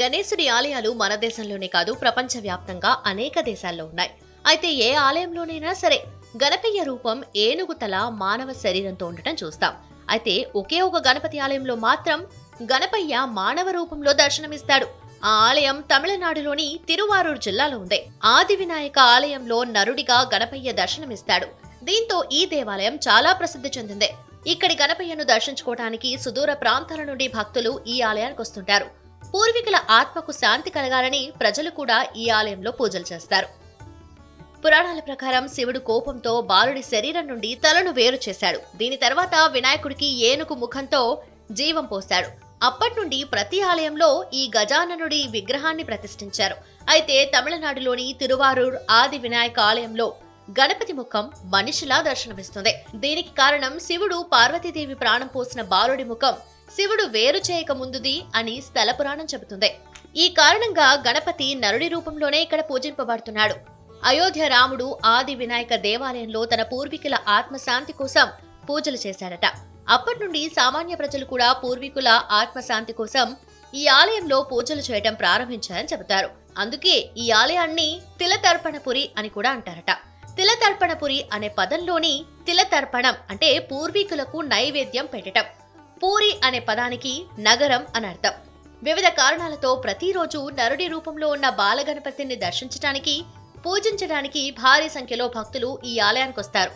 గణేశుడి ఆలయాలు మన దేశంలోనే కాదు ప్రపంచవ్యాప్తంగా అనేక దేశాల్లో ఉన్నాయి. అయితే ఏ ఆలయంలోనైనా సరే గణపయ్య రూపం ఏనుగు తల మానవ శరీరంతో ఉండటం చూస్తాం. అయితే ఒకే ఒక గణపతి ఆలయంలో మాత్రం గణపయ్య మానవ రూపంలో దర్శనమిస్తాడు. ఆ ఆలయం తమిళనాడులోని తిరువారూర్ జిల్లాలో ఉంది. ఆది వినాయక ఆలయంలో నరుడిగా గణపయ్య దర్శనమిస్తాడు. దీంతో ఈ దేవాలయం చాలా ప్రసిద్ధి చెందింది. ఇక్కడి గణపయ్యను దర్శించుకోవడానికి సుదూర ప్రాంతాల నుండి భక్తులు ఈ ఆలయానికి వస్తుంటారు. పూర్వీకుల ఆత్మకు శాంతి కలగాలని ప్రజలు కూడా ఈ ఆలయంలో పూజలు చేస్తారు. పురాణాల ప్రకారం శివుడు కోపంతో బాలుడి శరీరం నుండి తలను వేరు చేశాడు. దీని తర్వాత వినాయకుడికి ఏనుగు ముఖంతో జీవం పోశాడు. అప్పటి నుండి ప్రతి ఆలయంలో ఈ గజాననుడి విగ్రహాన్ని ప్రతిష్ఠించారు. అయితే తమిళనాడులోని తిరువారూర్ ఆది వినాయక ఆలయంలో గణపతి ముఖం మనిషిలా దర్శనమిస్తుంది. దీనికి కారణం శివుడు పార్వతీదేవి ప్రాణం పోసిన బాలుడి ముఖం శివుడు వేరు చేయక ముందుది అని స్థల పురాణం చెబుతుంది. ఈ కారణంగా గణపతి నరుడి రూపంలోనే ఇక్కడ పూజింపబడుతున్నాడు. అయోధ్య రాముడు ఆది వినాయక దేవాలయంలో తన పూర్వీకుల ఆత్మశాంతి కోసం పూజలు చేశాడట. అప్పటి నుండి సామాన్య ప్రజలు కూడా పూర్వీకుల ఆత్మశాంతి కోసం ఈ ఆలయంలో పూజలు చేయడం ప్రారంభించారని చెబుతారు. అందుకే ఈ ఆలయాన్ని తిలతర్పణపురి అని కూడా అంటారట. తిలతర్పణపురి అనే పదంలోని తిలతర్పణం అంటే పూర్వీకులకు నైవేద్యం పెట్టడం, పూరి అనే పదానికి నగరం అని అర్థం. వివిధ కారణాలతో ప్రతిరోజు నరుడి రూపంలో ఉన్న బాలగణపతిని దర్శించడానికి పూజించడానికి భారీ సంఖ్యలో భక్తులు ఈ ఆలయానికి వస్తారు.